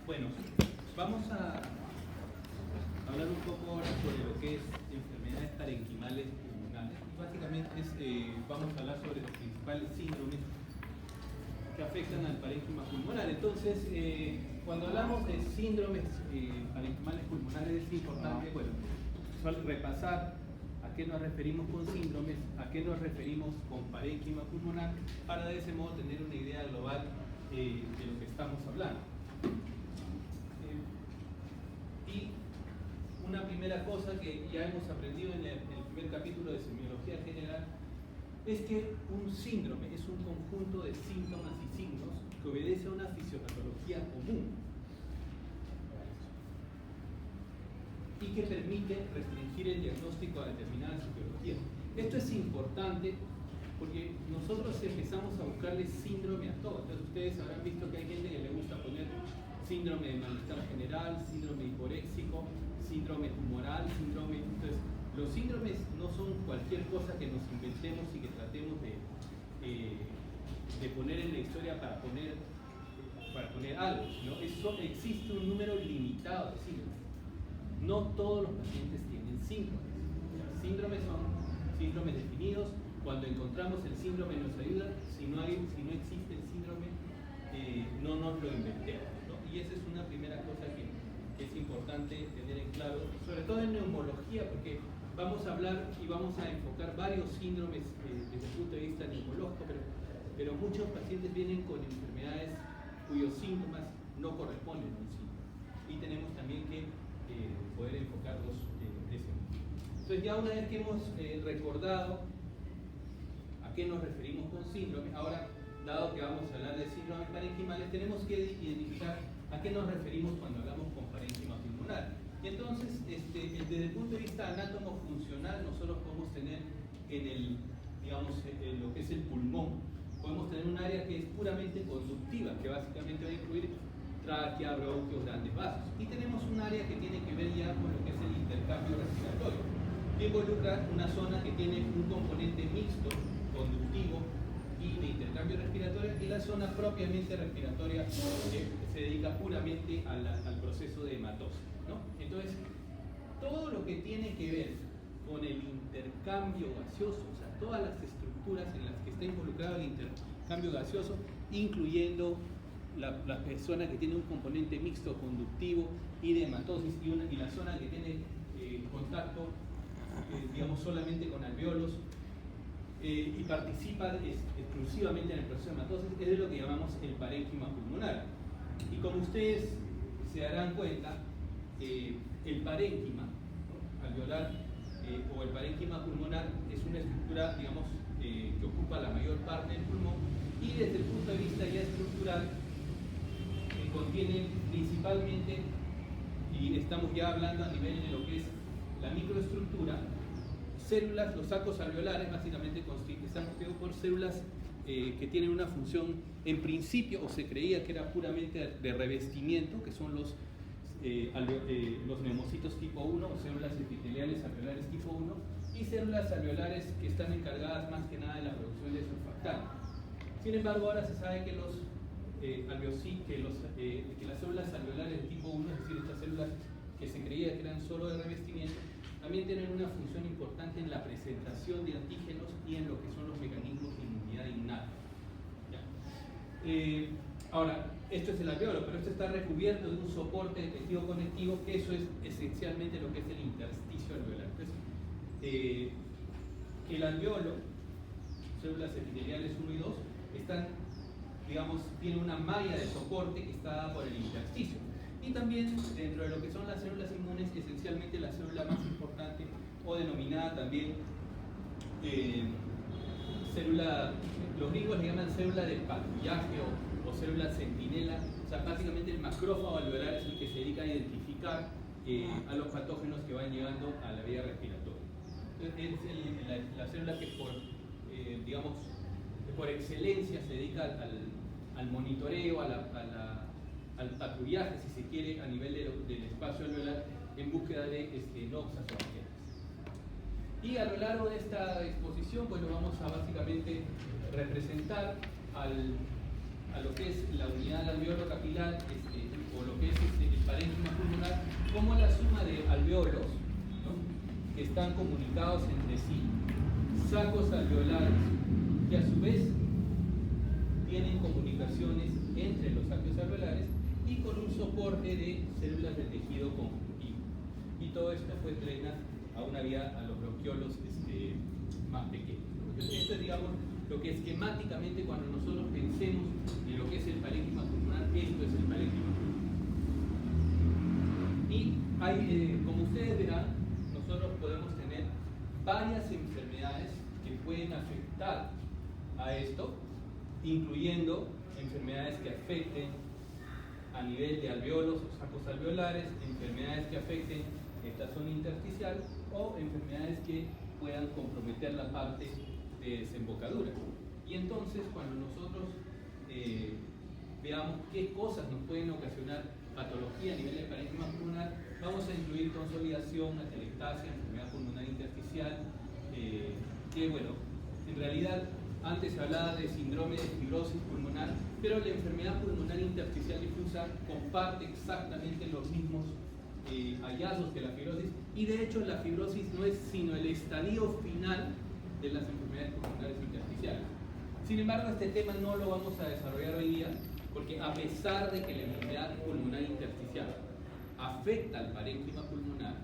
Bueno, vamos a hablar un poco ahora sobre lo que es enfermedades parenquimales pulmonares. Y básicamente vamos a hablar sobre los principales síndromes que afectan al parénquima pulmonar. Entonces, cuando hablamos de síndromes parenquimales pulmonares es importante, bueno, repasar a qué nos referimos con síndromes, a qué nos referimos con parénquima pulmonar, para de ese modo tener una idea global de lo que estamos hablando. Y una primera cosa que ya hemos aprendido en el primer capítulo de semiología general es que un síndrome es un conjunto de síntomas y signos que obedece a una fisiopatología común y que permite restringir el diagnóstico a determinadas etiologías. Esto es importante porque nosotros empezamos a buscarle síndrome a todo. Entonces ustedes habrán visto que hay gente que le gusta poner síndrome de malestar general, síndrome hiporéxico, síndrome tumoral, síndrome... Entonces, los síndromes no son cualquier cosa que nos inventemos y que tratemos de poner en la historia para poner algo, ¿no? Existe un número limitado de síndromes. No todos los pacientes tienen síndromes. Síndromes son síndromes definidos. Cuando encontramos el síndrome nos ayuda. Si no existe el síndrome, no nos lo inventemos, ¿no? Y esa es una primera cosa que es importante tener en claro, sobre todo en neumología, porque vamos a hablar y vamos a enfocar varios síndromes desde el punto de vista neumológico, pero muchos pacientes vienen con enfermedades cuyos síntomas no corresponden a un síndrome. Y tenemos también que poder enfocarlos de ese modo. Entonces, ya una vez que hemos recordado a qué nos referimos con síndrome, ahora, dado que vamos a hablar de síndromes parenquimales, tenemos que identificar a qué nos referimos cuando hablamos con parénquima pulmonar. Y entonces, desde el punto de vista anátomo-funcional, nosotros podemos tener en lo que es el pulmón, podemos tener un área que es puramente conductiva, que básicamente va a incluir tráquea, bronquios, grandes vasos. Y tenemos un área que tiene que ver ya con lo que es el intercambio respiratorio, que involucra una zona que tiene un componente mixto, conductivo y de intercambio respiratorio, y la zona propiamente respiratoria que se dedica puramente al proceso de hematosis, ¿no? Entonces, todo lo que tiene que ver con el intercambio gaseoso, o sea, todas las estructuras en las que está involucrado el intercambio gaseoso, incluyendo la persona que tiene un componente mixto conductivo y de hematosis, y la zona que tiene contacto, solamente con alveolos, y participa exclusivamente en el proceso de hematosis, es de lo que llamamos el parénquima pulmonar. Y como ustedes se darán cuenta, el parénquima, ¿no?, alveolar, o el parénquima pulmonar es una estructura, que ocupa la mayor parte del pulmón, y desde el punto de vista ya estructural, contiene principalmente, y estamos ya hablando a nivel de lo que es la microestructura, células. Los sacos alveolares básicamente están constituidos por células que tienen una función, en principio, o se creía que era puramente de revestimiento, que son los neumocitos tipo 1, o células epiteliales alveolares tipo 1, y células alveolares que están encargadas más que nada de la producción de surfactante. Sin embargo, ahora se sabe que las células alveolares de tipo 1, es decir, estas células que se creía que eran solo de revestimiento, también tienen una función importante en la presentación de antígenos y en lo que son los mecanismos de inmunidad innata. Ahora, esto es el alveolo, pero esto está recubierto de un soporte de tejido conectivo, que eso es esencialmente lo que es el intersticio alveolar. Entonces, el alveolo, células epiteliales 1 y 2, tienen una malla de soporte que está dada por el intersticio. Y también dentro de lo que son las células inmunes, esencialmente la célula más importante, o denominada también los griegos le llaman célula de patrullaje o célula centinela. O sea, básicamente el macrófago alveolar es el que se dedica a identificar a los patógenos que van llegando a la vía respiratoria. Entonces, es la célula que por excelencia se dedica al monitoreo, al patrullaje, si se quiere, a nivel del espacio alveolar, en búsqueda de noxas o bacterias. Y a lo largo de esta exposición, pues lo vamos a básicamente representar al a lo que es la unidad del alveolo capilar, o lo que es el parénquima pulmonar, como la suma de alveolos, ¿no?, que están comunicados entre sí, sacos alveolares, que a su vez tienen comunicaciones entre los sacos alveolares y con un soporte de células de tejido conjuntivo. Y todo esto pues drena a una vía a los bronquiolos más pequeños. Esto es, digamos, lo que esquemáticamente, cuando nosotros pensemos en lo que es el parénquima pulmonar, esto es el parénquima pulmonar. Y hay, como ustedes verán, nosotros podemos tener varias enfermedades que pueden afectar a esto, incluyendo enfermedades que afecten a nivel de alveolos o sacos alveolares, enfermedades que afecten esta zona intersticial o enfermedades que puedan comprometer la parte de desembocadura. Y entonces, cuando nosotros veamos qué cosas nos pueden ocasionar patología a nivel del parénquima pulmonar, vamos a incluir consolidación, atelectasia, enfermedad pulmonar intersticial, que bueno, en realidad antes se hablaba de síndrome de fibrosis pulmonar, pero la enfermedad pulmonar intersticial difusa comparte exactamente los mismos hallazgos que la fibrosis, y de hecho la fibrosis no es sino el estadio final de las enfermedades pulmonares intersticiales. Sin embargo, este tema no lo vamos a desarrollar hoy día, porque a pesar de que la enfermedad pulmonar intersticial afecta al parénquima pulmonar,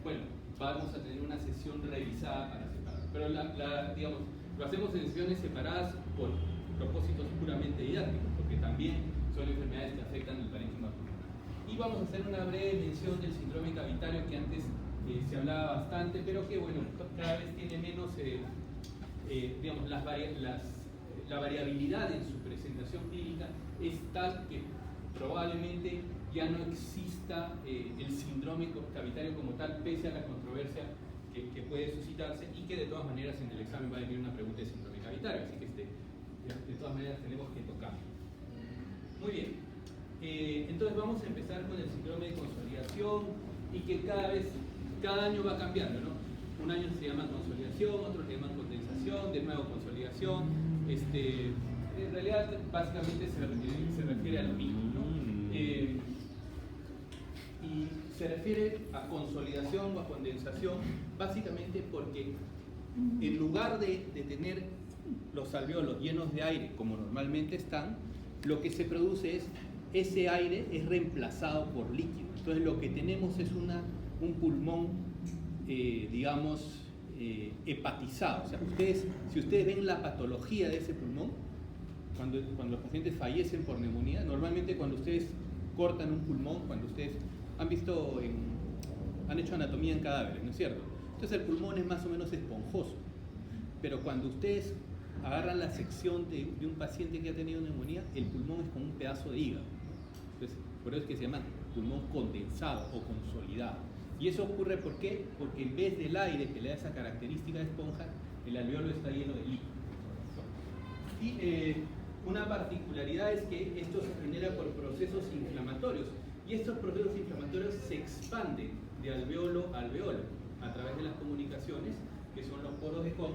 bueno, vamos a tener una sesión revisada para separar. Pero digamos, lo hacemos en sesiones separadas por propósitos puramente didácticos, porque también son enfermedades que afectan el parénquima pulmonar. Y vamos a hacer una breve mención del síndrome cavitario, que antes se hablaba bastante, pero que bueno, cada vez tiene menos, digamos, la variabilidad en su presentación clínica es tal que probablemente ya no exista el síndrome cavitario como tal, pese a la controversia que puede suscitarse, y que de todas maneras en el examen va a venir una pregunta de síndrome cavitario, así que de todas maneras tenemos que tocar. Muy bien, entonces vamos a empezar con el síndrome de consolidación, y que cada año va cambiando, ¿no? Un año se llama consolidación, otro se llama condensación, de nuevo consolidación. En realidad básicamente se refiere a lo mismo, ¿no? Y se refiere a consolidación o a condensación básicamente porque en lugar de tener los alveolos llenos de aire como normalmente están, lo que se produce es ese aire es reemplazado por líquido. Entonces lo que tenemos es un pulmón, digamos, hepatizado. O sea, si ustedes ven la patología de ese pulmón, cuando los pacientes fallecen por neumonía, normalmente cuando ustedes cortan un pulmón, cuando ustedes han hecho anatomía en cadáveres, ¿no es cierto? Entonces el pulmón es más o menos esponjoso, pero cuando ustedes agarran la sección de un paciente que ha tenido neumonía, el pulmón es como un pedazo de hígado. Entonces, por eso es que se llama pulmón condensado o consolidado. Y eso ocurre ¿por qué? Porque en vez del aire que le da esa característica de esponja, el alveolo está lleno de líquido. Y una particularidad es que esto se genera por procesos inflamatorios, y estos procesos inflamatorios se expanden de alveolo a alveolo a través de las comunicaciones, que son los poros de Kohn,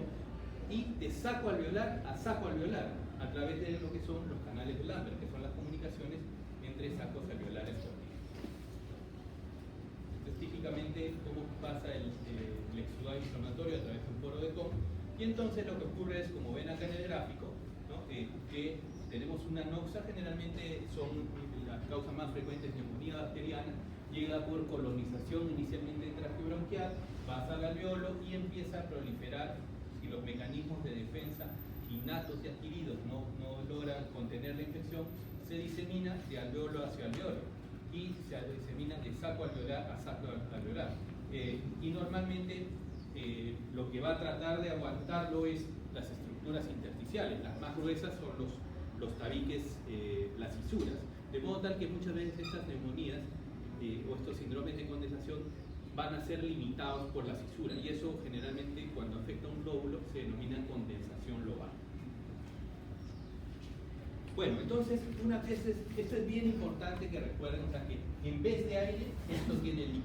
y de saco alveolar a saco alveolar a través de lo que son los canales de Lambert, que son las comunicaciones entre sacos alveolares corticos. Entonces, típicamente, cómo pasa el exudado inflamatorio a través de un poro de Kohn, y entonces lo que ocurre es, como ven acá en el gráfico, ¿no?, que tenemos una noxa, generalmente son las causas más frecuentes de neumonía bacteriana, llega por colonización inicialmente traqueobronquial, pasa al alveolo y empieza a proliferar. Si los mecanismos de defensa innatos y adquiridos no logran contener la infección, se disemina de alveolo hacia alveolo y se disemina de saco alveolar a saco alveolar. Y normalmente lo que va a tratar de aguantarlo es las estructuras intersticiales. Las más gruesas son los tabiques, las fisuras, de modo tal que muchas veces estas neumonías o estos síndromes de condensación van a ser limitados por la fisura, y eso generalmente cuando afecta a un lóbulo se denomina condensación lobar. Bueno, entonces esto es bien importante que recuerden, o sea, que en vez de aire esto tiene líquido.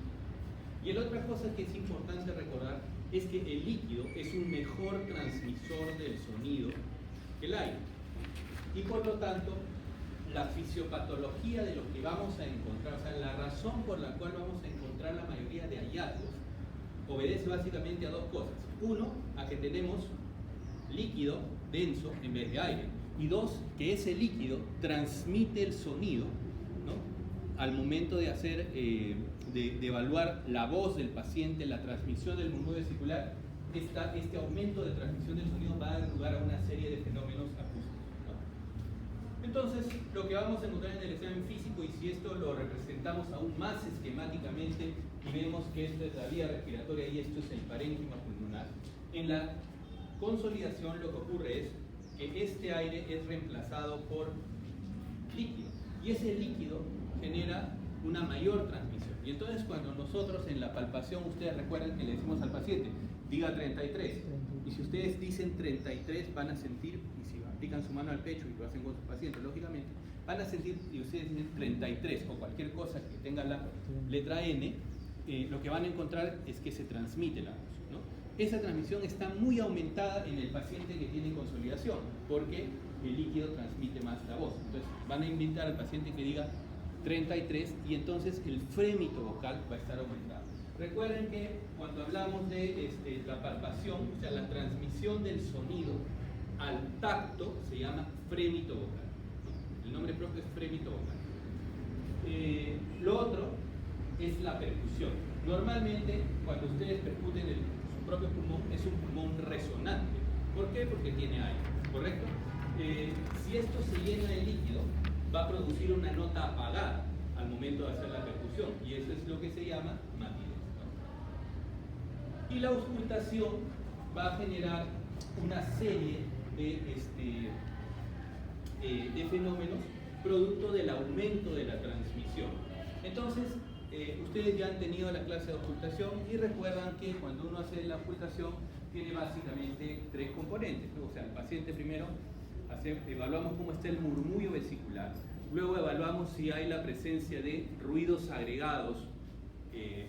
Y la otra cosa que es importante recordar es que el líquido es un mejor transmisor del sonido que el aire. Y por lo tanto, la fisiopatología de lo que vamos a encontrar, o sea, la razón por la cual vamos a encontrar la mayoría de hallazgos, obedece básicamente a dos cosas. Uno, a que tenemos líquido denso en vez de aire. Y dos, que ese líquido transmite el sonido, ¿no?, al momento de hacer, de evaluar la voz del paciente, la transmisión del murmullo vesicular. Este aumento de transmisión del sonido va a dar lugar a una serie de fenómenos acústicos, ¿no? Entonces, lo que vamos a encontrar en el examen físico, y si esto lo representamos aún más esquemáticamente y vemos que esto es la vía respiratoria y esto es el parénquima pulmonar, en la consolidación lo que ocurre es que este aire es reemplazado por líquido, y ese líquido genera una mayor transmisión. Y entonces, cuando nosotros en la palpación, ustedes recuerdan que le decimos al paciente, diga 33, y si ustedes dicen 33 van a sentir, y si aplican su mano al pecho y lo hacen con sus pacientes, lógicamente, van a sentir, y ustedes dicen 33 o cualquier cosa que tenga la letra N, lo que van a encontrar es que se transmite la voz, ¿no? Esa transmisión está muy aumentada en el paciente que tiene consolidación, porque el líquido transmite más la voz. Entonces van a invitar al paciente que diga 33, y entonces el frémito vocal va a estar aumentado. Recuerden que cuando hablamos de la palpación, o sea, la transmisión del sonido al tacto, se llama frémito vocal, ¿no? El nombre propio es frémito vocal. Lo otro es la percusión. Normalmente, cuando ustedes percuten su propio pulmón, es un pulmón resonante. ¿Por qué? Porque tiene aire, ¿correcto? Si esto se llena de líquido, va a producir una nota apagada al momento de hacer la percusión, y eso es lo que se llama matidez, ¿no? Y la auscultación va a generar una serie de fenómenos producto del aumento de la transmisión. Entonces, ustedes ya han tenido la clase de auscultación y recuerdan que cuando uno hace la auscultación tiene básicamente tres componentes, ¿no? O sea, el paciente primero evaluamos cómo está el murmullo vesicular, luego evaluamos si hay la presencia de ruidos agregados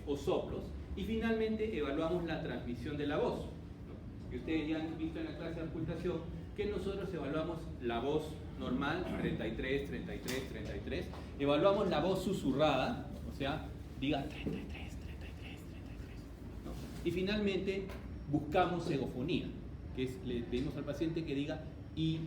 o soplos, y finalmente evaluamos la transmisión de la voz, ¿no? Y ustedes ya han visto en la clase de auscultación que nosotros evaluamos la voz normal, 33, 33, 33, evaluamos la voz susurrada, o sea, diga 33, 33, 33, ¿no? Y finalmente buscamos egofonía, que es, le pedimos al paciente que diga y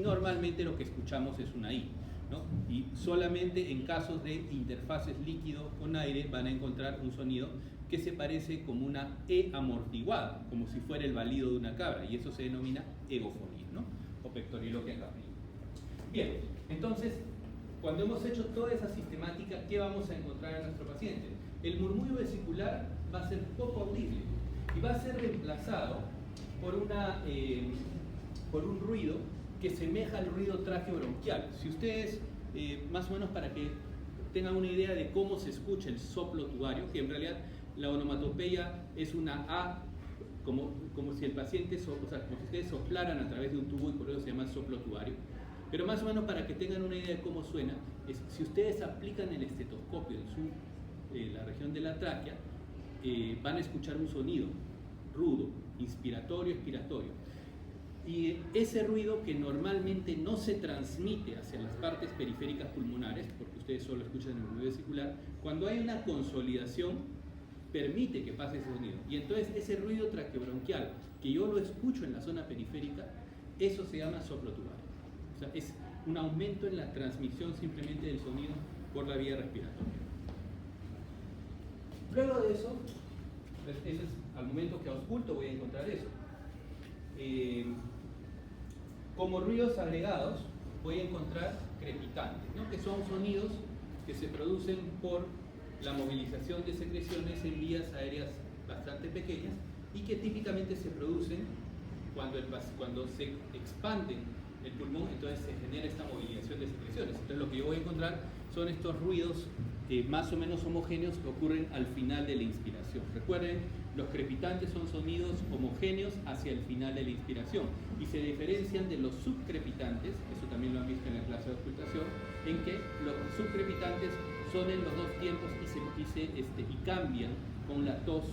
normalmente lo que escuchamos es una I, ¿no? Y solamente en casos de interfaces líquido con aire van a encontrar un sonido que se parece como una E amortiguada, como si fuera el balido de una cabra, y eso se denomina egofonía, ¿no? O pectoriloquia caprina. Bien, entonces, cuando hemos hecho toda esa sistemática, ¿qué vamos a encontrar en nuestro paciente? El murmullo vesicular va a ser poco audible y va a ser reemplazado por un ruido que semeja al ruido traqueobronquial. Si ustedes, más o menos para que tengan una idea de cómo se escucha el soplo tubario, que en realidad la onomatopeya es una A, como si el paciente, o sea, como si ustedes soplaran a través de un tubo, y por eso se llama soplo tubario. Pero más o menos para que tengan una idea de cómo suena, si ustedes aplican el estetoscopio en la región de la tráquea, van a escuchar un sonido rudo, inspiratorio, expiratorio. Y ese ruido, que normalmente no se transmite hacia las partes periféricas pulmonares, porque ustedes solo escuchan el murmullo vesicular, cuando hay una consolidación permite que pase ese sonido. Y entonces ese ruido traqueobronquial, que yo lo escucho en la zona periférica, eso se llama soplo tubario. O sea, es un aumento en la transmisión simplemente del sonido por la vía respiratoria. Luego de eso, pues, ese es, al momento que ausculto voy a encontrar eso. Como ruidos agregados voy a encontrar crepitantes, ¿no? Que son sonidos que se producen por la movilización de secreciones en vías aéreas bastante pequeñas, y que típicamente se producen cuando se expanden el pulmón, entonces se genera esta movilización de secreciones. Entonces lo que yo voy a encontrar son estos ruidos más o menos homogéneos que ocurren al final de la inspiración. Recuerden, los crepitantes son sonidos homogéneos hacia el final de la inspiración y se diferencian de los subcrepitantes, eso también lo han visto en la clase de auscultación, en que los subcrepitantes son en los dos tiempos y cambian con la tos,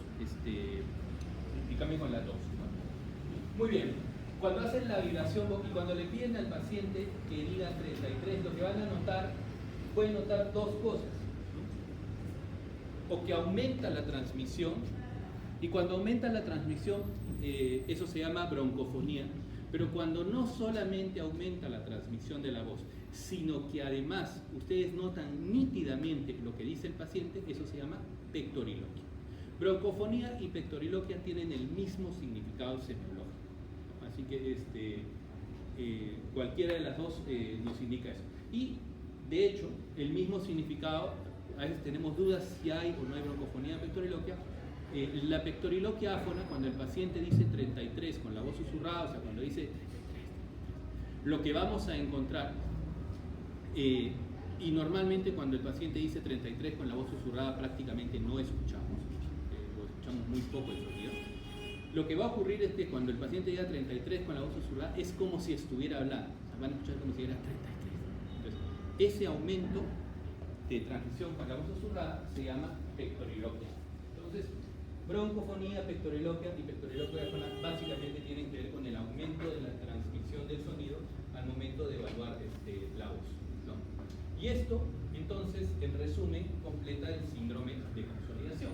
¿no? Muy bien. Cuando hacen la vibración y cuando le piden al paciente que diga 33, lo que van a notar, pueden notar dos cosas, ¿no? O que aumenta la transmisión, y cuando aumenta la transmisión, eso se llama broncofonía, pero cuando no solamente aumenta la transmisión de la voz, sino que además ustedes notan nítidamente lo que dice el paciente, eso se llama pectoriloquia. Broncofonía y pectoriloquia tienen el mismo significado semiológico. Así que cualquiera de las dos nos indica eso. Y de hecho, el mismo significado, a veces tenemos dudas si hay o no hay broncofonía o pectoriloquia. La pectoriloquia áfona, cuando el paciente dice 33 con la voz susurrada, o sea, cuando dice 33, lo que vamos a encontrar, y normalmente cuando el paciente dice 33 con la voz susurrada prácticamente no escuchamos, lo escuchamos muy poco el sonido. Lo que va a ocurrir es que cuando el paciente diga 33 con la voz susurrada es como si estuviera hablando, o sea, van a escuchar como si era 33. Entonces, ese aumento de transmisión con la voz susurrada se llama pectoriloquia. Entonces, broncofonía, pectoriloquia y pectoriloquia áfona básicamente tienen que ver con el aumento de la transmisión del sonido al momento de evaluar la voz, ¿no? Y esto, entonces, en resumen, completa el síndrome de consolidación,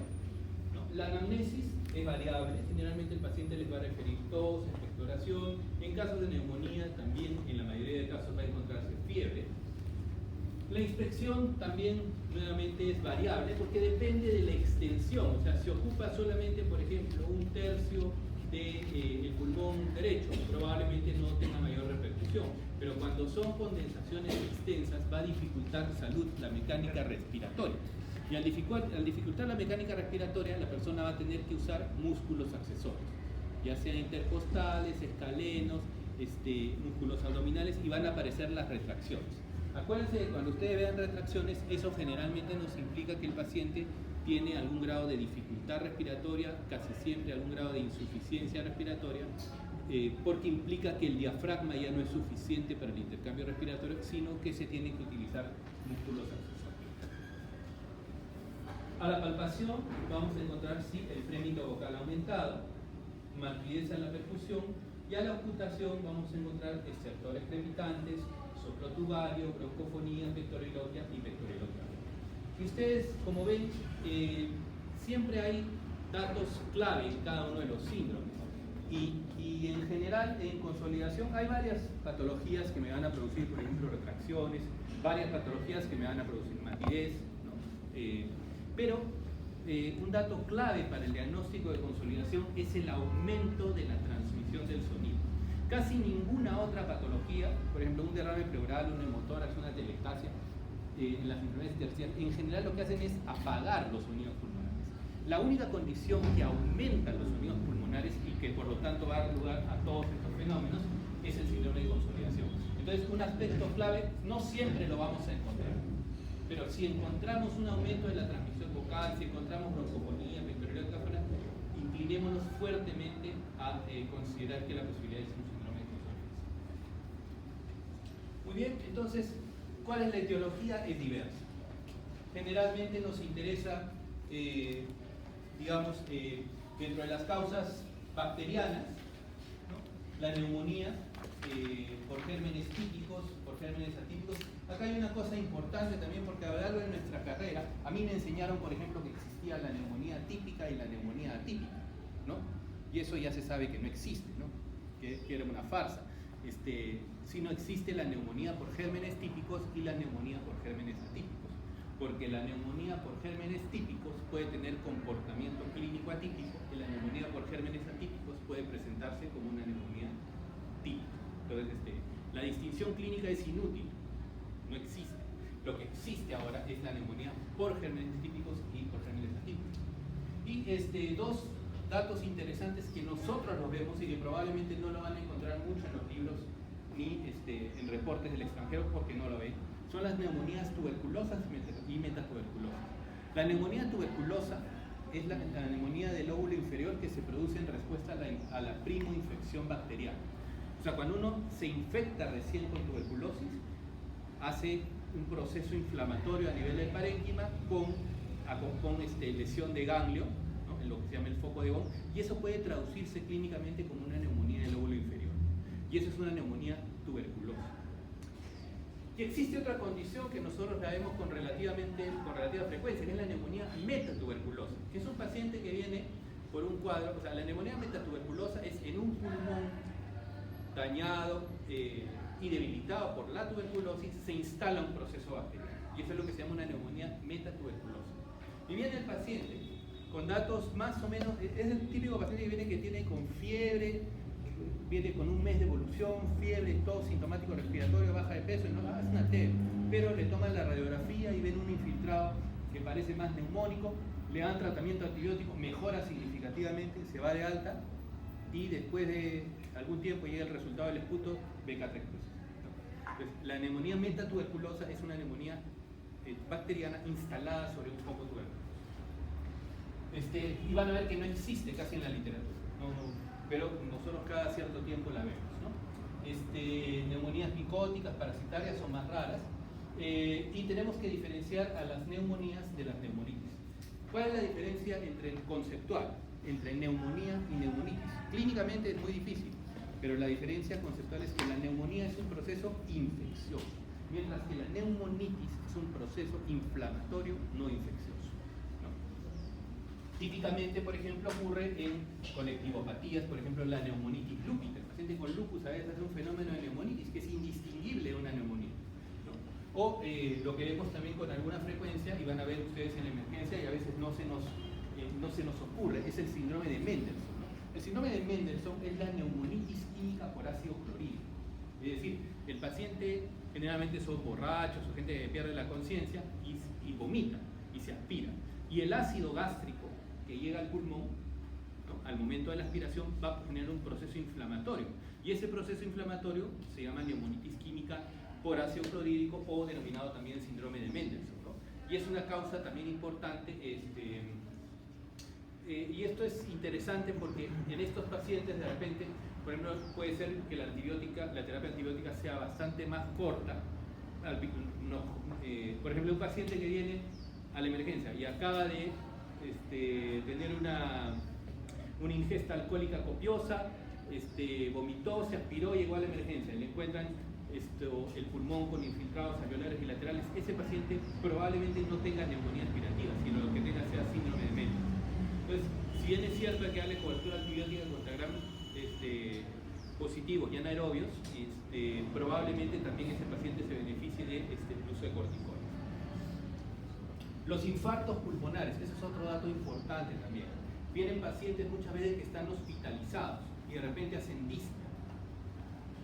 ¿no? La anamnesis es variable, generalmente el paciente les va a referir tos, expectoración, en casos de neumonía también en la mayoría de casos va a encontrarse fiebre. La inspección también nuevamente es variable porque depende de la extensión, o sea, si ocupa solamente, por ejemplo, un tercio del pulmón derecho, probablemente no tenga mayor repercusión, pero cuando son condensaciones extensas va a dificultar salud, la mecánica respiratoria. Y al dificultar la mecánica respiratoria, la persona va a tener que usar músculos accesorios, ya sean intercostales, escalenos, músculos abdominales, y van a aparecer las retracciones. Acuérdense que cuando ustedes vean retracciones, eso generalmente nos implica que el paciente tiene algún grado de dificultad respiratoria, casi siempre algún grado de insuficiencia respiratoria, porque implica que el diafragma ya no es suficiente para el intercambio respiratorio, sino que se tienen que utilizar músculos accesorios. A la palpación vamos a encontrar sí, el frémito vocal aumentado, malpidez en la percusión, y a la ocultación vamos a encontrar estertores crepitantes, soplo tubario, broncofonía, pectoriloquia y pectoriloquia. Y ustedes, como ven, siempre hay datos clave en cada uno de los síndromes. Y en general, en consolidación, hay varias patologías que me van a producir, por ejemplo, retracciones, varias patologías que me van a producir matidez, ¿no? Pero un dato clave para el diagnóstico de consolidación es el aumento de la transmisión del sonido. Casi ninguna otra patología, por ejemplo, un derrame pleural, una hemotórax, una telectasia, en las enfermedades terciarias, en general lo que hacen es apagar los sonidos pulmonares. La única condición que aumenta los sonidos pulmonares y que por lo tanto va a dar lugar a todos estos fenómenos es el síndrome de consolidación. Entonces, un aspecto clave, no siempre lo vamos a encontrar, pero si encontramos un aumento de la transmisión vocal, si encontramos broncofonía, pectoriloquia áfona, inclinémonos fuertemente a considerar que la posibilidad es un síndrome de consolidación. Muy bien, entonces, ¿cuál es la etiología? Es diversa. Generalmente nos interesa, dentro de las causas bacterianas, ¿no? La neumonía por gérmenes típicos, por gérmenes atípicos. Acá hay una cosa importante también, porque a lo largo de nuestra carrera, a mí me enseñaron, por ejemplo, que existía la neumonía típica y la neumonía atípica, ¿no? Y eso ya se sabe que no existe, ¿no? Que era una farsa. Si no existe la neumonía por gérmenes típicos y la neumonía por gérmenes atípicos, porque la neumonía por gérmenes típicos puede tener comportamiento clínico atípico y la neumonía por gérmenes atípicos puede presentarse como una neumonía típica. Entonces, la distinción clínica es inútil, no existe. Lo que existe ahora es la neumonía por gérmenes típicos y por gérmenes atípicos. Y dos datos interesantes que nosotros los vemos y que probablemente no lo van a encontrar mucho en los libros ni en reportes del extranjero porque no lo ven, son las neumonías tuberculosas y metatuberculosas. La neumonía tuberculosa es la neumonía del lóbulo inferior que se produce en respuesta a la primoinfección bacteriana. O sea, cuando uno se infecta recién con tuberculosis, hace un proceso inflamatorio a nivel del parénquima con lesión de ganglio, ¿no? En lo que se llama el foco de Von, y eso puede traducirse clínicamente como una neumonía del lóbulo inferior. Y eso es una neumonía tuberculosa. Y existe otra condición que nosotros la vemos con relativa frecuencia, que es la neumonía metatuberculosa, que es un paciente que viene por un cuadro, o sea, la neumonía metatuberculosa es en un pulmón dañado y debilitado por la tuberculosis, se instala un proceso bacteriano. Y eso es lo que se llama una neumonía metatuberculosa. Y viene el paciente con datos más o menos, es el típico paciente que tiene con fiebre, viene con un mes de evolución, fiebre, todo sintomático respiratorio, baja de peso, no, es una TB, pero le toman la radiografía y ven un infiltrado que parece más neumónico, le dan tratamiento antibiótico, mejora significativamente, se va de alta y después de algún tiempo llega el resultado del esputo BK3+. Entonces, la neumonía metatuberculosa es una neumonía bacteriana instalada sobre un foco tuberculoso. Y van a ver que no existe casi en la literatura, pero nosotros cada cierto tiempo la vemos, ¿no? Neumonías micóticas, parasitarias son más raras, y tenemos que diferenciar a las neumonías de las neumonitis. ¿Cuál es la diferencia conceptual entre neumonía y neumonitis? Clínicamente es muy difícil, pero la diferencia conceptual es que la neumonía es un proceso infeccioso, mientras que la neumonitis es un proceso inflamatorio no infeccioso. Típicamente, por ejemplo, ocurre en colectivopatías, por ejemplo, la neumonitis lúpica. El paciente con lupus a veces hace un fenómeno de neumonitis que es indistinguible de una neumonía, ¿no? O lo que vemos también con alguna frecuencia, y van a ver ustedes en la emergencia, y a veces no se nos ocurre, es el síndrome de Mendelssohn, ¿no? El síndrome de Mendelssohn es la neumonitis química por ácido clorhídrico. Es decir, el paciente generalmente son borrachos o gente que pierde la conciencia y vomita y se aspira. Y el ácido gástrico que llega al pulmón, ¿no?, al momento de la aspiración va a generar un proceso inflamatorio, y ese proceso inflamatorio se llama neumonitis química por ácido clorhídrico, o denominado también síndrome de Mendelssohn, ¿no? Y es una causa también importante, y esto es interesante porque en estos pacientes de repente, por ejemplo, puede ser que la terapia antibiótica sea bastante más corta. Por ejemplo, un paciente que viene a la emergencia y acaba de tener una ingesta alcohólica copiosa, vomitó, se aspiró y llegó a la emergencia, le encuentran el pulmón con infiltrados alveolares bilaterales. Ese paciente probablemente no tenga neumonía aspirativa, sino lo que tenga sea síndrome de Mendelssohn. Entonces, si bien es cierto que darle cobertura antibiótica contra gram positivos y anaerobios, probablemente también ese paciente se beneficie de uso de corticoides. Los infartos pulmonares, ese es otro dato importante también. Vienen pacientes muchas veces que están hospitalizados y de repente hacen disnea.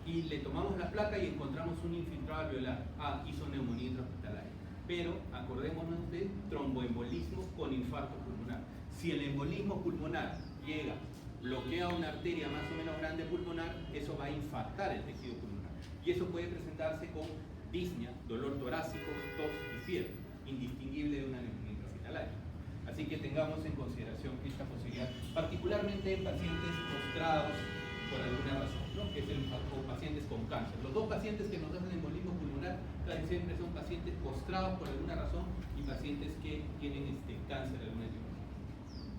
Y le tomamos la placa y encontramos un infiltrado alveolar. Hizo neumonía intrahospitalaria. Pero acordémonos de tromboembolismo con infarto pulmonar. Si el embolismo pulmonar llega, bloquea una arteria más o menos grande pulmonar, eso va a infartar el tejido pulmonar. Y eso puede presentarse con disnea, dolor torácico, tos y fiebre, indistinguible de una neumonía intrahospitalaria. Así que tengamos en consideración esta posibilidad, particularmente en pacientes postrados por alguna razón, ¿no?, que es o pacientes con cáncer. Los dos pacientes que nos hacen embolismo pulmonar casi siempre son pacientes postrados por alguna razón y pacientes que tienen cáncer de alguna etiología.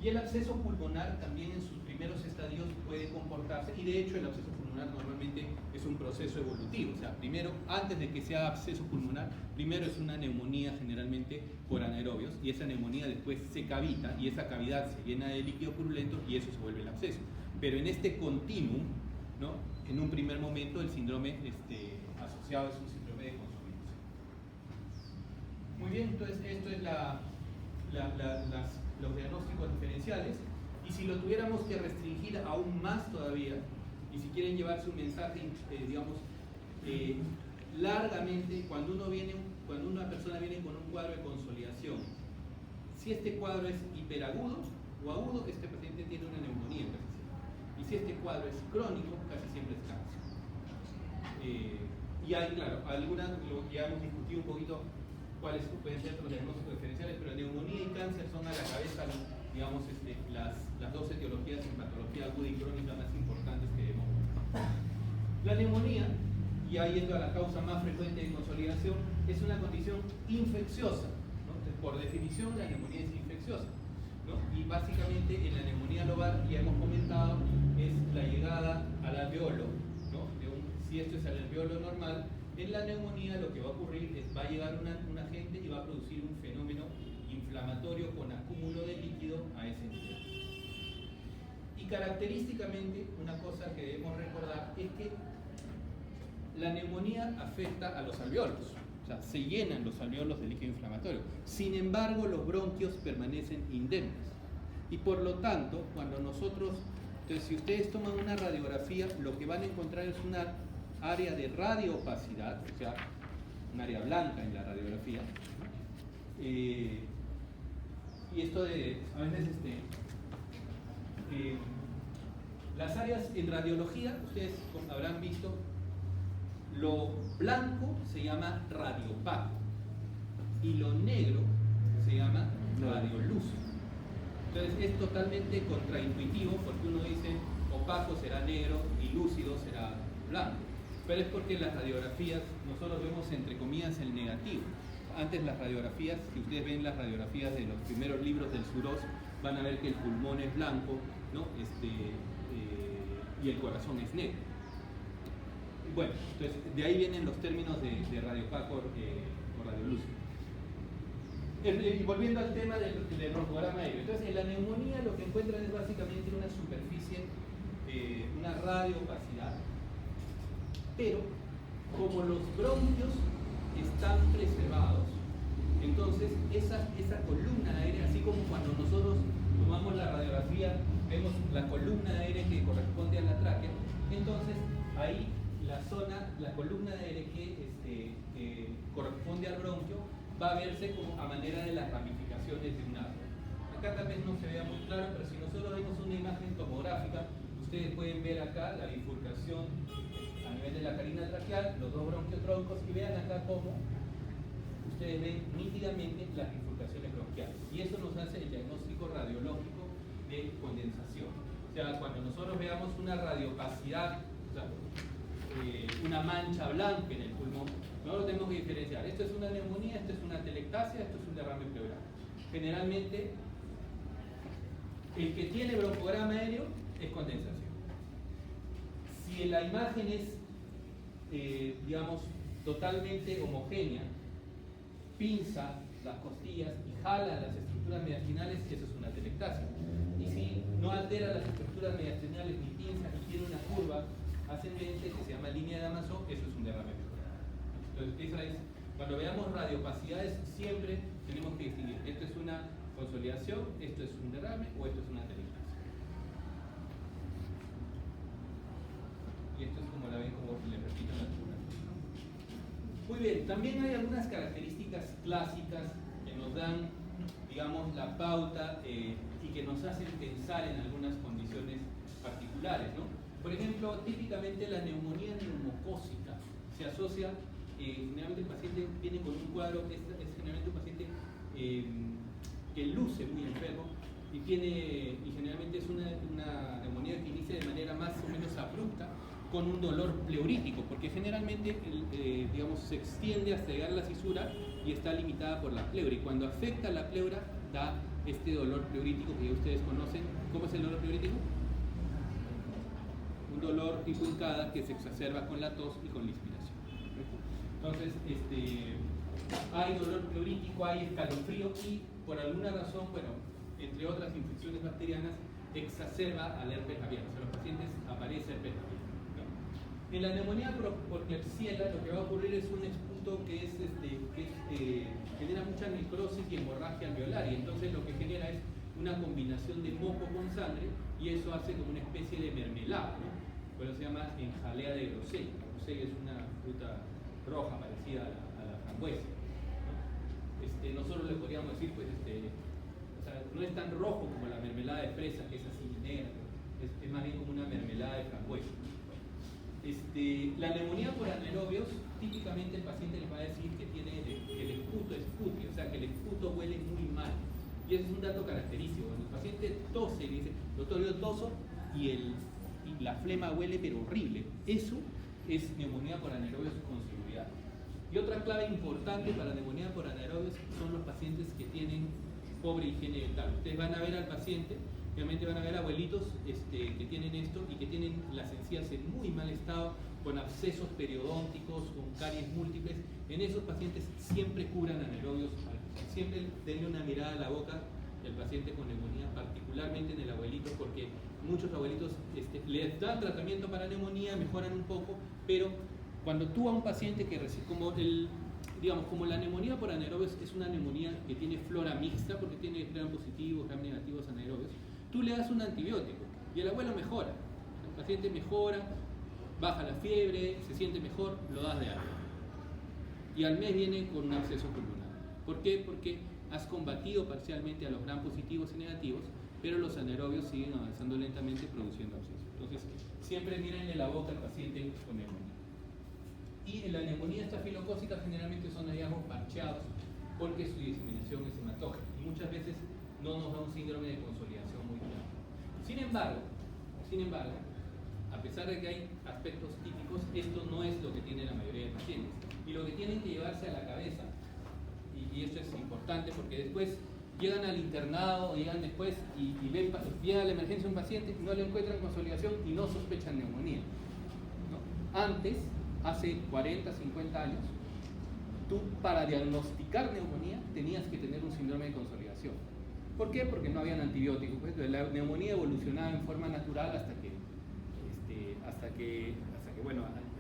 Y el absceso pulmonar también en sus primeros estadios puede comportarse, y de hecho el absceso pulmonar normalmente es un proceso evolutivo, o sea, primero, antes de que sea absceso pulmonar, primero es una neumonía generalmente por anaerobios, y esa neumonía después se cavita, y esa cavidad se llena de líquido purulento, y eso se vuelve el absceso. Pero en este continuum, ¿no?, en un primer momento el síndrome asociado es un síndrome de consolidación. Muy bien, entonces esto es los diagnósticos diferenciales, y si lo tuviéramos que restringir aún más todavía, y si quieren llevarse un mensaje, largamente, cuando una persona viene con un cuadro de consolidación, si este cuadro es hiperagudo o agudo, este paciente tiene una neumonía casi siempre. Y si este cuadro es crónico, casi siempre es cáncer. Y hay, claro, algunas, ya hemos discutido un poquito cuáles pueden ser los diagnósticos diferenciales, pero neumonía y cáncer son a la cabeza, digamos, las dos etiologías en patología aguda y crónica más importantes que vemos. La neumonía, y ahí yendo a la causa más frecuente de consolidación, es una condición infecciosa, ¿no? Entonces, por definición, la neumonía es infecciosa, ¿no? Y básicamente en la neumonía lobar, ya hemos comentado, es la llegada al alveolo, ¿no?, de un si esto es el alveolo normal, en la neumonía lo que va a ocurrir es va a llegar un agente y va a producir un fenómeno inflamatorio con acúmulo de líquido a ese nivel. Y característicamente, una cosa que debemos recordar es que la neumonía afecta a los alveolos, o sea, se llenan los alveolos de líquido inflamatorio. Sin embargo, los bronquios permanecen indemnes. Y por lo tanto, cuando nosotros, entonces si ustedes toman una radiografía, lo que van a encontrar es una área de radioopacidad, o sea, un área blanca en la radiografía. Y esto de, a veces, las áreas en radiología, ustedes habrán visto, lo blanco se llama radiopaco y lo negro se llama radiolúcido. Entonces es totalmente contraintuitivo porque uno dice opaco será negro y lúcido será blanco. Pero es porque en las radiografías nosotros vemos entre comillas el negativo. Antes las radiografías, si ustedes ven las radiografías de los primeros libros del Suros, van a ver que el pulmón es blanco, ¿no? Y el corazón es negro. Bueno, entonces de ahí vienen los términos de radiopaco o radiolúcido. Y volviendo al tema del broncograma aéreo, entonces en la neumonía lo que encuentran es básicamente una superficie, una radioopacidad, pero como los bronquios están preservados, entonces esa columna aérea, así como cuando nosotros tomamos la radiografía, vemos la columna aérea que corresponde a la tráquea, entonces ahí la columna aérea que corresponde al bronquio va a verse como a manera de las ramificaciones de un árbol. Acá tal vez no se vea muy claro, pero si nosotros vemos una imagen tomográfica, ustedes pueden ver acá la bifurcación a nivel de la carina traqueal, los dos bronquiotroncos, y vean acá cómo ustedes ven nítidamente las bifurcaciones bronquiales. Y eso nos hace el diagnóstico radiológico de condensación. O sea, cuando nosotros veamos una radiopacidad, o sea, una mancha blanca en el pulmón, nosotros tenemos que diferenciar. Esto es una neumonía, esto es una telectasia, esto es un derrame pleural. Generalmente, el que tiene broncograma aéreo es condensación. Si la imagen es, digamos, totalmente homogénea, pinza las costillas y jala las estructuras mediastinales, eso es una telectasia. Y si no altera las estructuras mediastinales ni pinza ni tiene una curva ascendente que se llama línea de Damaso, eso es un derrame pleural. Entonces, esa es, cuando veamos radiopacidades, siempre tenemos que distinguir, esto es una consolidación, esto es un derrame o esto es una telectasia. Y esto es como la ven, como le repito en la figura. Muy bien, también hay algunas características clásicas que nos dan, digamos, la pauta y que nos hacen pensar en algunas condiciones particulares, ¿no? Por ejemplo, típicamente la neumonía neumocócica se asocia, generalmente el paciente viene con un cuadro, es generalmente un paciente que luce muy enfermo y generalmente es una neumonía que inicia de manera más o menos abrupta con un dolor pleurítico, porque generalmente digamos, se extiende hasta llegar a la cisura y está limitada por la pleura, y cuando afecta la pleura da este dolor pleurítico que ya ustedes conocen. ¿Cómo es el dolor pleurítico? Un dolor tipo hincada que se exacerba con la tos y con la inspiración. Entonces, hay dolor pleurítico, hay escalofrío y por alguna razón, bueno, entre otras infecciones bacterianas, exacerba al herpes labial. O sea, en los pacientes aparece herpes labial, ¿no? En la neumonía por Klebsiella lo que va a ocurrir es un esputo que genera mucha necrosis y hemorragia alveolar, y entonces lo que genera es una combinación de moco con sangre, y eso hace como una especie de mermelada, ¿no? Por eso se llama jalea de grosella. La grosella es una fruta roja parecida a la frambuesa, ¿no? Nosotros le podríamos decir, pues, o sea, no es tan rojo como la mermelada de fresa, que es así negra, es más bien como una mermelada de frambuesa. La neumonía por anaerobios, típicamente el paciente les va a decir que tiene el esputo es putri, o sea que el esputo huele muy mal. Y ese es un dato característico. Cuando el paciente tose y dice, doctor, yo toso y la flema huele pero horrible, eso es neumonía por anaerobios con seguridad. Y otra clave importante para neumonía por anaerobios son los pacientes que tienen pobre higiene dental. Ustedes van a ver al paciente, realmente van a ver abuelitos que tienen esto y que tienen las encías en muy mal estado, con abscesos periodónticos, con caries múltiples, en esos pacientes siempre curan anaerobios. Siempre denle una mirada a la boca del paciente con neumonía, particularmente en el abuelito, porque muchos abuelitos les dan tratamiento para neumonía, mejoran un poco, pero cuando tú a un paciente que como la neumonía por anaerobios es una neumonía que tiene flora mixta, porque tiene gram positivos, gram negativos anaerobios, tú le das un antibiótico y el abuelo mejora. El paciente mejora, baja la fiebre, se siente mejor, lo das de alta. Y al mes viene con un absceso pulmonar. ¿Por qué? Porque has combatido parcialmente a los gram positivos y negativos, pero los anaerobios siguen avanzando lentamente produciendo abscesos. Entonces, siempre mírenle la boca al paciente con neumonía. Y en la neumonía estafilocócica generalmente son hallazgos parcheados porque su diseminación es hematógena y muchas veces no nos da un síndrome de consolidación muy claro. Sin embargo, a pesar de que hay aspectos típicos, esto no es lo que tiene la mayoría de pacientes. Y lo que tienen que llevarse a la cabeza, y esto es importante porque después llegan al internado, llegan después y ven a la emergencia un paciente, no le encuentran consolidación y no sospechan neumonía. ¿No? Antes, hace 40, 50 años, tú para diagnosticar neumonía tenías que tener un síndrome de consolidación. ¿Por qué? Porque no habían antibióticos. Pues la neumonía evolucionaba en forma natural hasta que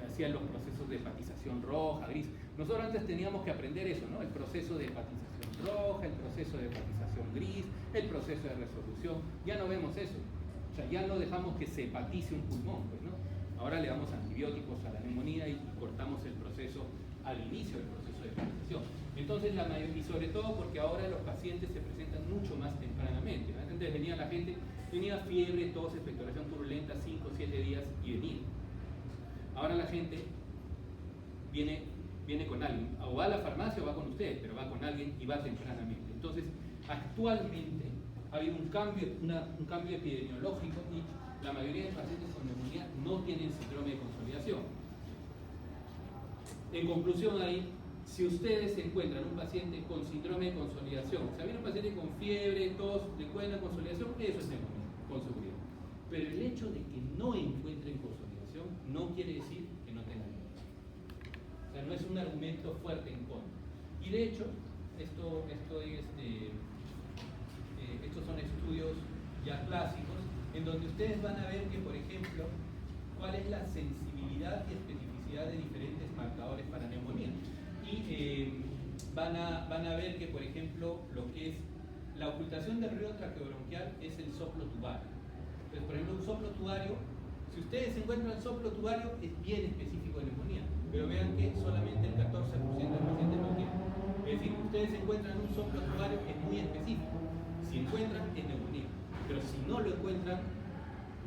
hacían los procesos de hepatización roja, gris. Nosotros antes teníamos que aprender eso, ¿no? El proceso de hepatización roja, el proceso de hepatización gris, el proceso de resolución. Ya no vemos eso. O sea, ya no dejamos que se hepatice un pulmón, pues, ¿no? Ahora le damos antibióticos a la neumonía y cortamos el proceso al inicio del proceso de hepatización. Entonces, y sobre todo porque ahora los pacientes se presentan mucho más tempranamente, ¿no? Antes venía la gente, tenía fiebre, tos, expectoración turbulenta, 5 o 7 días y venía. Ahora la gente viene con alguien, o va a la farmacia o va con ustedes, pero va con alguien y va tempranamente. Entonces, actualmente ha habido un cambio epidemiológico y la mayoría de pacientes con neumonía no tienen síndrome de consolidación. En conclusión ahí, si ustedes encuentran un paciente con síndrome de consolidación, o sea, viene un paciente con fiebre, tos, le encuentran consolidación, eso es neumonía, con seguridad. Pero el hecho de que no encuentren consolidación no quiere decir que no tengan neumonía. O sea, no es un argumento fuerte en contra. Y de hecho, estos son estudios ya clásicos, en donde ustedes van a ver que, por ejemplo, cuál es la sensibilidad y especificidad de diferentes marcadores para neumonía. Y van a ver que, por ejemplo, lo que es la ocultación del ruido traqueobronquial es el soplo tubario. Entonces, por ejemplo, un soplo tubario, si ustedes encuentran el soplo tubario, es bien específico de neumonía, pero vean que solamente el 14% de los pacientes lo tienen. Es decir, ustedes encuentran un soplo tubario, es muy específico. Si encuentran, es neumonía. Pero si no lo encuentran,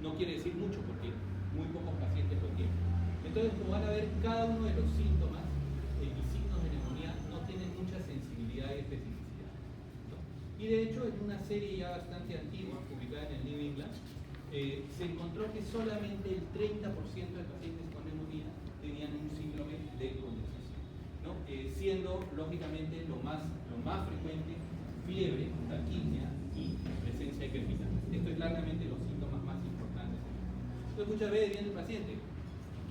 no quiere decir mucho, porque muy pocos pacientes lo tienen. Entonces, como van a ver, cada uno de los síntomas y signos de neumonía no tienen mucha sensibilidad y especificidad, ¿no? Y de hecho, en una serie ya bastante antigua, publicada en el New England, se encontró que solamente el 30% de pacientes con neumonía tenían un síndrome de condensación, ¿no? Siendo, lógicamente, lo más frecuente fiebre, taquicardia y presencia de crepitantes. Esto es claramente los síntomas más importantes. Entonces, muchas veces viene el paciente,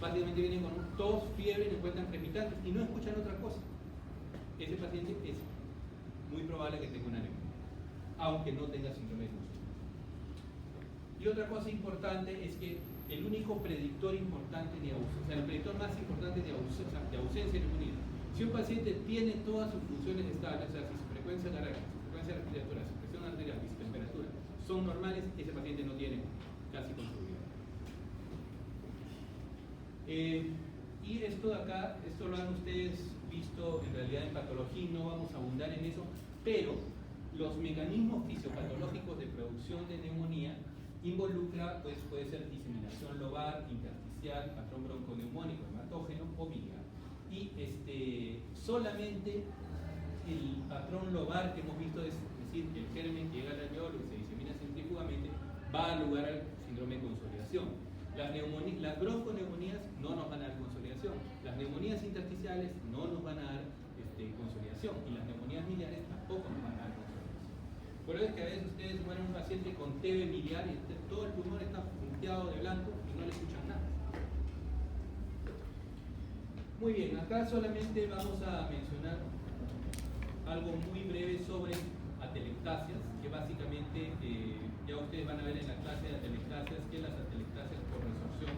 básicamente viene con tos, fiebre, no encuentran crepitantes y no escuchan otra cosa. Ese paciente es muy probable que tenga una neumonía, aunque no tenga síndrome de consolidación. Y otra cosa importante es que el único predictor importante de ausencia, o sea, el predictor más importante de ausencia de neumonía, si un paciente tiene todas sus funciones estables, o sea, si su frecuencia cardíaca, su frecuencia respiratoria, su presión arterial y su temperatura son normales, ese paciente no tiene casi consolidación. Y esto de acá, esto lo han ustedes visto en realidad en patología y no vamos a abundar en eso, pero los mecanismos fisiopatológicos de producción de neumonía involucra, pues puede ser diseminación lobar, intersticial, patrón bronconeumónico, hematógeno o biliar. Y solamente el patrón lobar que hemos visto, es decir, que el germen llega al alveolo y se disemina centrífugamente, va a dar lugar al síndrome de consolidación. Las bronconeumonías no nos van a dar consolidación, las neumonías intersticiales no nos van a dar consolidación y las neumonías miliares tampoco nos van a dar consolidación. Por eso es que a veces ustedes mueren un paciente con TB miliar y todo el pulmón está punteado de blanco y no le escuchan nada. Muy bien, acá solamente vamos a mencionar algo muy breve sobre atelectasias, que básicamente ya ustedes van a ver en la clase de atelectasias que las atelectasias por resorción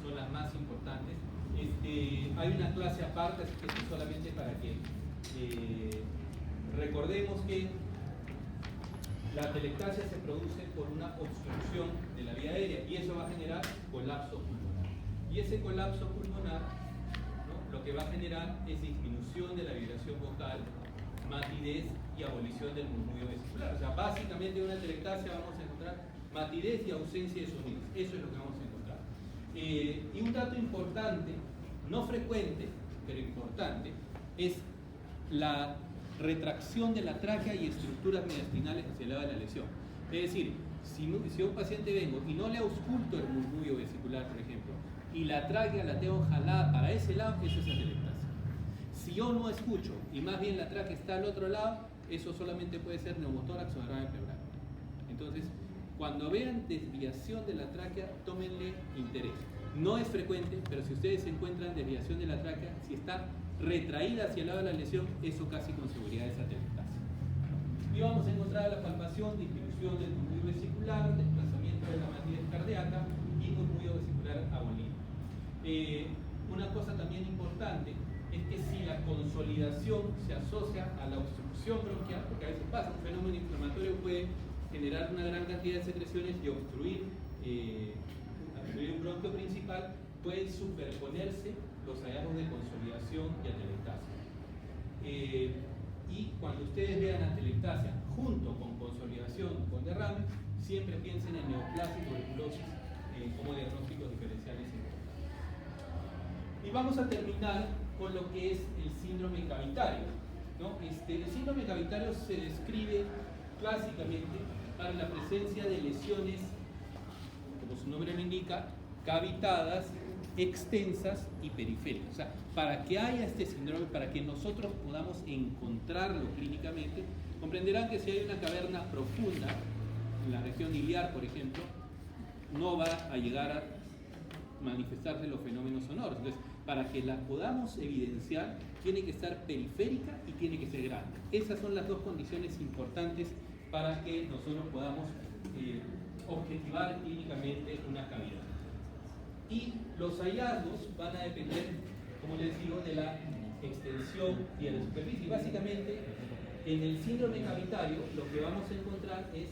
son las más importantes. Hay una clase aparte, así que esto es solamente para que recordemos que la atelectasia se produce por una obstrucción de la vía aérea y eso va a generar colapso pulmonar. Y ese colapso pulmonar, ¿no?, lo que va a generar es disminución de la vibración vocal, matidez y abolición del murmullo vesicular. O sea, básicamente en una atelectasia vamos a encontrar matidez y ausencia de sonidos. Eso es lo que vamos a encontrar. Y un dato importante, no frecuente, pero importante, es la retracción de la tráquea y estructuras mediastinales hacia el lado de la lesión. Es decir, si a un paciente vengo y no le ausculto el murmullo vesicular, por ejemplo, y la tráquea la tengo jalada para ese lado, eso es atelectasia. Si yo no escucho y más bien la tráquea está al otro lado, eso solamente puede ser neumotórax o derrame pleural. Entonces, cuando vean desviación de la tráquea, tómenle interés. No es frecuente, pero si ustedes encuentran desviación de la tráquea, si está retraída hacia el lado de la lesión, eso casi con seguridad es atelectasia. Y vamos a encontrar la palpación, disminución del murmullo vesicular, desplazamiento de la matidez cardíaca y murmullo vesicular abolido. Una cosa también importante es que si la consolidación se asocia a la obstrucción bronquial, porque a veces pasa, un fenómeno inflamatorio puede generar una gran cantidad de secreciones y obstruir un bronquio principal, pueden superponerse los hallazgos de consolidación y atelectasia. Y cuando ustedes vean atelectasia junto con consolidación, con derrame, siempre piensen en neoplasia y tuberculosis como diagnósticos diferenciales importantes. Y vamos a terminar con lo que es el síndrome cavitario, ¿no? El síndrome cavitario se describe clásicamente para la presencia de lesiones, como su nombre lo indica, cavitadas, extensas y periféricas. O sea, para que haya este síndrome, para que nosotros podamos encontrarlo clínicamente, comprenderán que si hay una caverna profunda, en la región iliar, por ejemplo, no va a llegar a manifestarse los fenómenos sonoros. Entonces, para que la podamos evidenciar, tiene que estar periférica y tiene que ser grande. Esas son las dos condiciones importantes para que nosotros podamos objetivar clínicamente una cavidad. Y los hallazgos van a depender, como les digo, de la extensión y de la superficie. Básicamente, en el síndrome cavitario, lo que vamos a encontrar es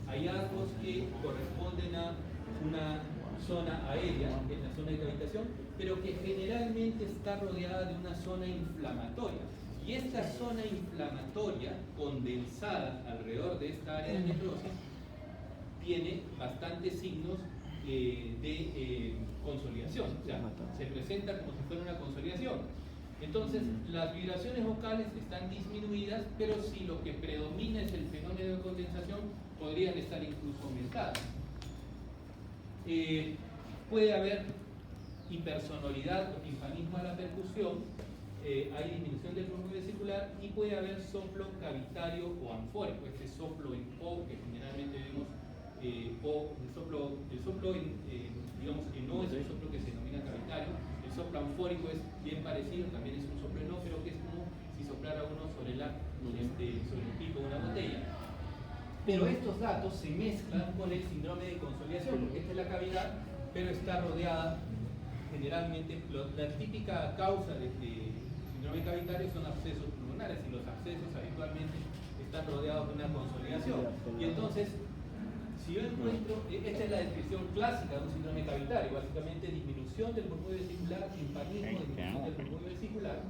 hallazgos que corresponden a una zona aérea, que es la zona de cavitación, pero que generalmente está rodeada de una zona inflamatoria. Y esta zona inflamatoria condensada alrededor de esta área de necrosis tiene bastantes signos de consolidación, o sea, se presenta como si fuera una consolidación. Entonces, las vibraciones vocales están disminuidas, pero si lo que predomina es el fenómeno de condensación, podrían estar incluso aumentadas. Puede haber hipersonoridad o timpanismo a la percusión, hay disminución del murmullo vesicular y puede haber soplo cavitario o anfórico, este soplo en O que generalmente vemos, o el soplo digamos en O es un soplo que se denomina cavitario, el soplo anfórico es bien parecido, también es un soplo en O, pero que es como si soplara uno sobre el pico de una botella. Pero estos datos se mezclan con el síndrome de consolidación, porque esta es la cavidad, pero está rodeada generalmente, la típica causa de síndrome cavitario son abscesos pulmonares, y los abscesos habitualmente están rodeados de una consolidación. Y entonces, si yo encuentro, esta es la descripción clásica de un síndrome cavitario, básicamente disminución del murmullo vesicular, timpanismo, disminución del murmullo vesicular,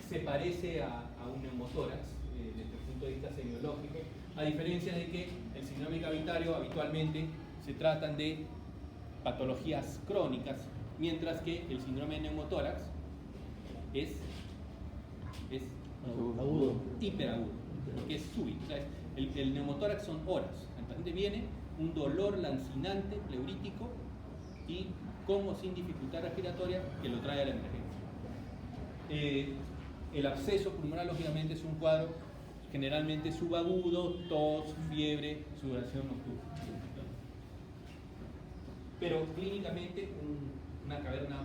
se parece a un neumotórax desde el punto de vista semiológico, a diferencia de que el síndrome cavitario habitualmente se tratan de patologías crónicas, mientras que el síndrome de neumotórax es agudo, hiperagudo, porque es súbito. O sea, el neumotórax son horas. El paciente viene, un dolor lancinante, pleurítico, y con o sin dificultad respiratoria, que lo trae a la emergencia. El absceso pulmonar, lógicamente, es un cuadro generalmente subagudo, tos, fiebre, sudoración nocturna. Pero clínicamente una caverna,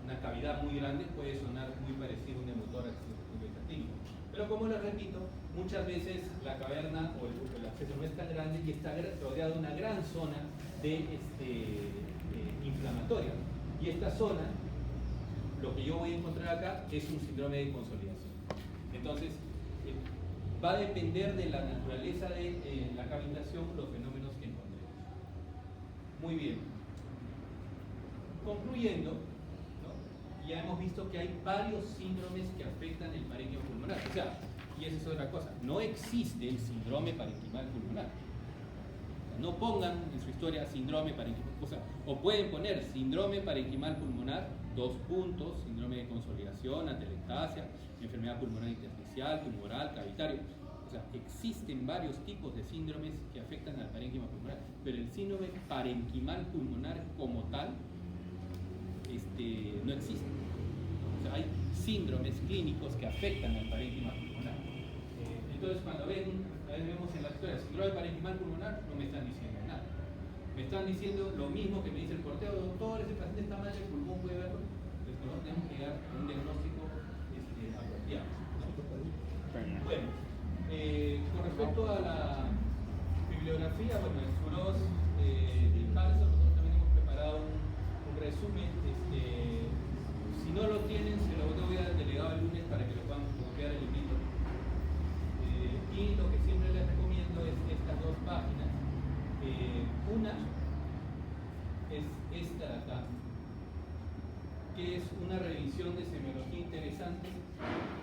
una cavidad muy grande, puede sonar muy parecido a un neumotórax desde el punto de vista clínico. Pero como les repito, muchas veces la caverna o el acceso no es tan grande y está rodeado de una gran zona de inflamatoria. Y esta zona, lo que yo voy a encontrar acá, es un síndrome de consolidación. Entonces, va a depender de la naturaleza de la cavitación los fenómenos que encontremos. Muy bien. Concluyendo, ¿no? Ya hemos visto que hay varios síndromes que afectan el parénquima pulmonar. O sea, y esa es otra cosa, no existe el síndrome parenquimal pulmonar. O sea, no pongan en su historia síndrome parenquimal, o pueden poner síndrome parenquimal pulmonar, 2 puntos, síndrome de consolidación, atelectasia, enfermedad pulmonar intersticial, tumoral, cavitario. O sea, existen varios tipos de síndromes que afectan al parénquima pulmonar, pero el síndrome parenquimal pulmonar como tal no existe. O sea, hay síndromes clínicos que afectan al parénquima pulmonar. Entonces, cuando vemos en la historia síndrome parenquimal pulmonar, no me están diciendo nada. Me están diciendo lo mismo que me dice el portero: doctor, ese paciente está mal del pulmón, puede verlo. Entonces, nosotros tenemos que llegar a un diagnóstico apropiado, ¿no? Bueno, con respecto a la bibliografía, bueno, en Suros y Carlson, nosotros también hemos preparado un resumen. Si no lo tienen, se lo voy a delegado el lunes para que lo puedan copiar el librito. Y lo que siempre les recomiendo es estas 2 páginas. Una es esta de acá, que es una revisión de semiología interesante,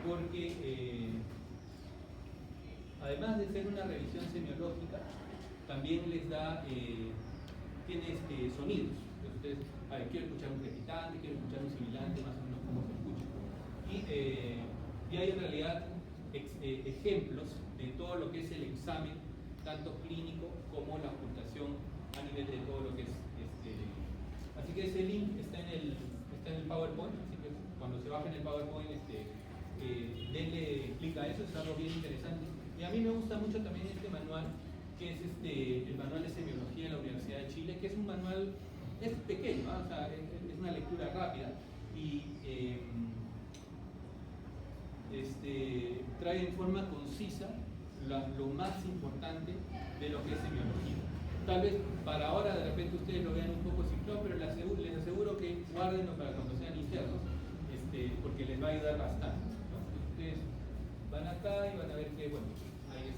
porque además de ser una revisión semiológica, también les da, tiene sonidos. Entonces ustedes, a ver, quiero escuchar un crepitante, quiero escuchar un sibilante, más o menos cómo se escucha. Y hay en realidad ejemplos de todo lo que es el examen, tanto clínico como la ocultación a nivel de todo lo que es así que ese link está en el PowerPoint, así que cuando se bajen el PowerPoint denle clic a eso, es algo bien interesante. Y a mí me gusta mucho también este manual, que es el manual de semiología de la Universidad de Chile, que es un manual, es pequeño, ¿no? O sea, es una lectura rápida y trae en forma concisa lo más importante de lo que es semiología. Tal vez para ahora de repente ustedes lo vean un poco simplón, pero les aseguro que guárdenlo para cuando sean internos, porque les va a ayudar bastante, ¿no? Ustedes van acá y van a ver que, bueno, hay